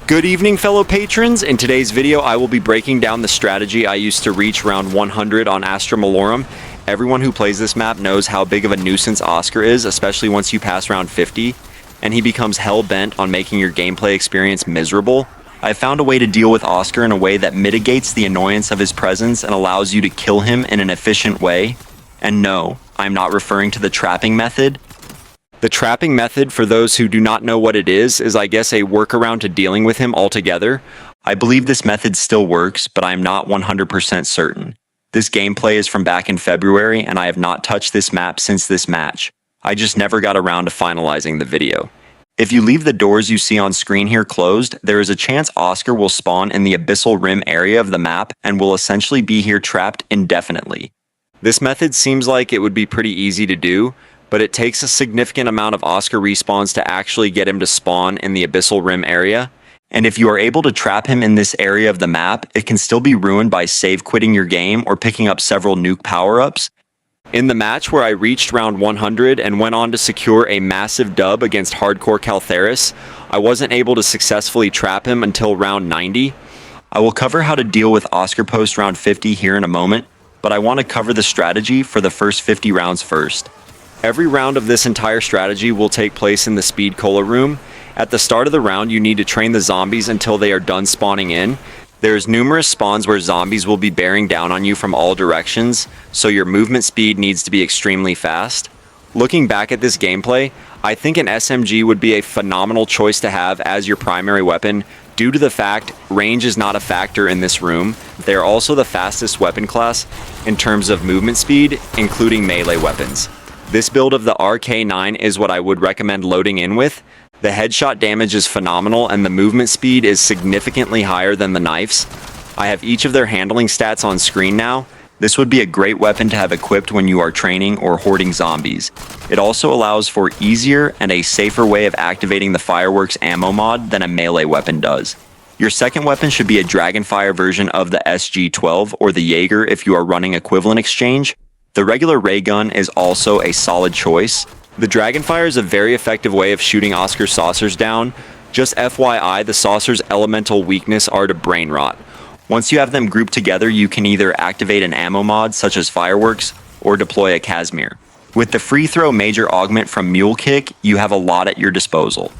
Good evening, fellow patrons. In today's video, I will be breaking down the strategy I used to reach round 100 on Astra Malorum. Everyone who plays this map knows how big of a nuisance Oscar is, especially once you pass round 50, and he becomes hell-bent on making your gameplay experience miserable. I found a way to deal with Oscar in a way that mitigates the annoyance of his presence and allows you to kill him in an efficient way. And no, I'm not referring to the trapping method. The trapping method, for those who do not know what it is I guess a workaround to dealing with him altogether. I believe this method still works, but I am not 100% certain. This gameplay is from back in February, and I have not touched this map since this match. I just never got around to finalizing the video. If you leave the doors you see on screen here closed, there is a chance Oscar will spawn in the abyssal rim area of the map and will essentially be here trapped indefinitely. This method seems like it would be pretty easy to do, but it takes a significant amount of Oscar respawns to actually get him to spawn in the abyssal rim area. And if you are able to trap him in this area of the map, it can still be ruined by save quitting your game or picking up several nuke power-ups. In the match where I reached round 100 and went on to secure a massive dub against Hardcore Caltheris, I wasn't able to successfully trap him until round 90. I will cover how to deal with Oscar post round 50 here in a moment, but I want to cover the strategy for the first 50 rounds first. Every round of this entire strategy will take place in the Speed Cola room. At the start of the round, you need to train the zombies until they are done spawning in. There's numerous spawns where zombies will be bearing down on you from all directions, so your movement speed needs to be extremely fast. Looking back at this gameplay, I think an SMG would be a phenomenal choice to have as your primary weapon due to the fact range is not a factor in this room. They are also the fastest weapon class in terms of movement speed, including melee weapons. This build of the RK9 is what I would recommend loading in with. The headshot damage is phenomenal and the movement speed is significantly higher than the knives. I have each of their handling stats on screen now. This would be a great weapon to have equipped when you are training or hoarding zombies. It also allows for easier and a safer way of activating the fireworks ammo mod than a melee weapon does. Your second weapon should be a Dragonfire version of the SG-12 or the Jaeger if you are running equivalent exchange. The regular ray gun is also a solid choice. The Dragonfire is a very effective way of shooting Oscar saucers down. Just FYI, the saucers' elemental weakness are to brain rot. Once you have them grouped together, you can either activate an ammo mod such as fireworks or deploy a Casimir. With the free throw major augment from Mule Kick, you have a lot at your disposal.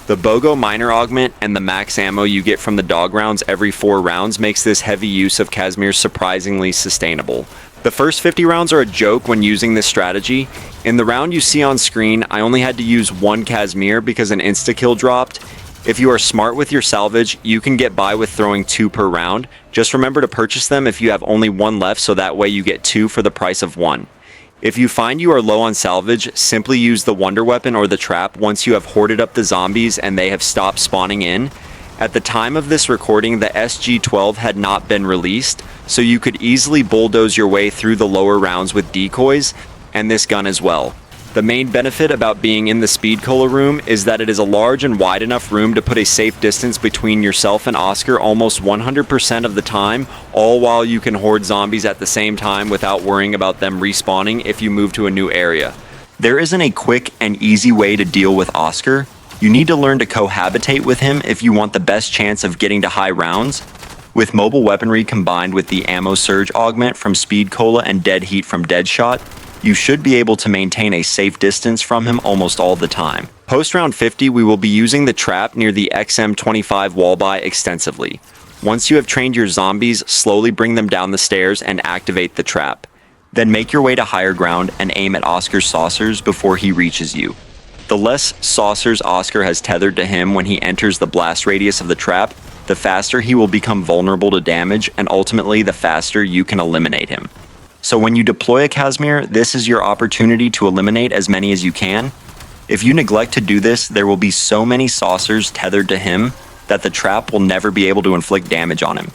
The BOGO minor augment and the max ammo you get from the dog rounds every 4 rounds makes this heavy use of Casimir surprisingly sustainable. The first 50 rounds are a joke when using this strategy. In the round you see on screen, I only had to use 1 Casimir because an insta-kill dropped. If you are smart with your salvage, you can get by with throwing 2 per round. Just remember to purchase them if you have only 1 left, so that way you get 2 for the price of 1. If you find you are low on salvage, simply use the wonder weapon or the trap once you have hoarded up the zombies and they have stopped spawning in. At the time of this recording, the SG-12 had not been released, so you could easily bulldoze your way through the lower rounds with decoys, and this gun as well. The main benefit about being in the Speed Cola room is that it is a large and wide enough room to put a safe distance between yourself and Oscar almost 100% of the time, all while you can hoard zombies at the same time without worrying about them respawning if you move to a new area. There isn't a quick and easy way to deal with Oscar. You need to learn to cohabitate with him if you want the best chance of getting to high rounds. With mobile weaponry combined with the ammo surge augment from Speed Cola and dead heat from Deadshot, you should be able to maintain a safe distance from him almost all the time. Post round 50, we will be using the trap near the XM25 wall buy extensively. Once you have trained your zombies, slowly bring them down the stairs and activate the trap. Then make your way to higher ground and aim at Oscar's saucers before he reaches you. The less saucers Oscar has tethered to him when he enters the blast radius of the trap, the faster he will become vulnerable to damage, and ultimately the faster you can eliminate him. So when you deploy a Casimir, this is your opportunity to eliminate as many as you can. If you neglect to do this, there will be so many saucers tethered to him that the trap will never be able to inflict damage on him.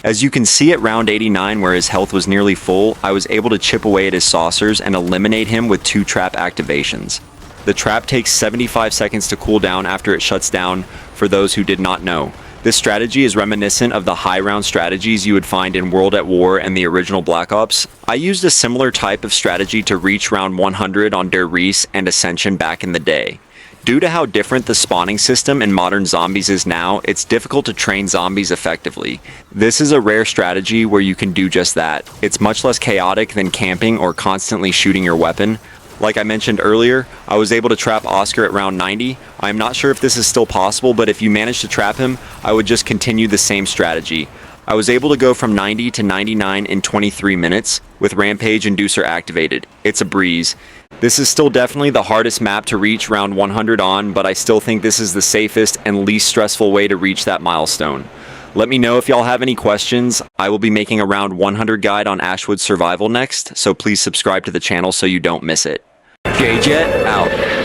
As you can see at round 89, where his health was nearly full, I was able to chip away at his saucers and eliminate him with 2 trap activations. The trap takes 75 seconds to cool down after it shuts down, for those who did not know. This strategy is reminiscent of the high round strategies you would find in World at War and the original Black Ops. I used a similar type of strategy to reach round 100 on Der Reese and Ascension back in the day. Due to how different the spawning system in modern zombies is now, it's difficult to train zombies effectively. This is a rare strategy where you can do just that. It's much less chaotic than camping or constantly shooting your weapon. Like I mentioned earlier, I was able to trap Oscar at round 90. I'm not sure if this is still possible, but if you manage to trap him, I would just continue the same strategy. I was able to go from 90 to 99 in 23 minutes with Rampage Inducer activated. It's a breeze. This is still definitely the hardest map to reach round 100 on, but I still think this is the safest and least stressful way to reach that milestone. Let me know if y'all have any questions. I will be making a round 100 guide on Ashwood Survival next, so please subscribe to the channel so you don't miss it. JJet out.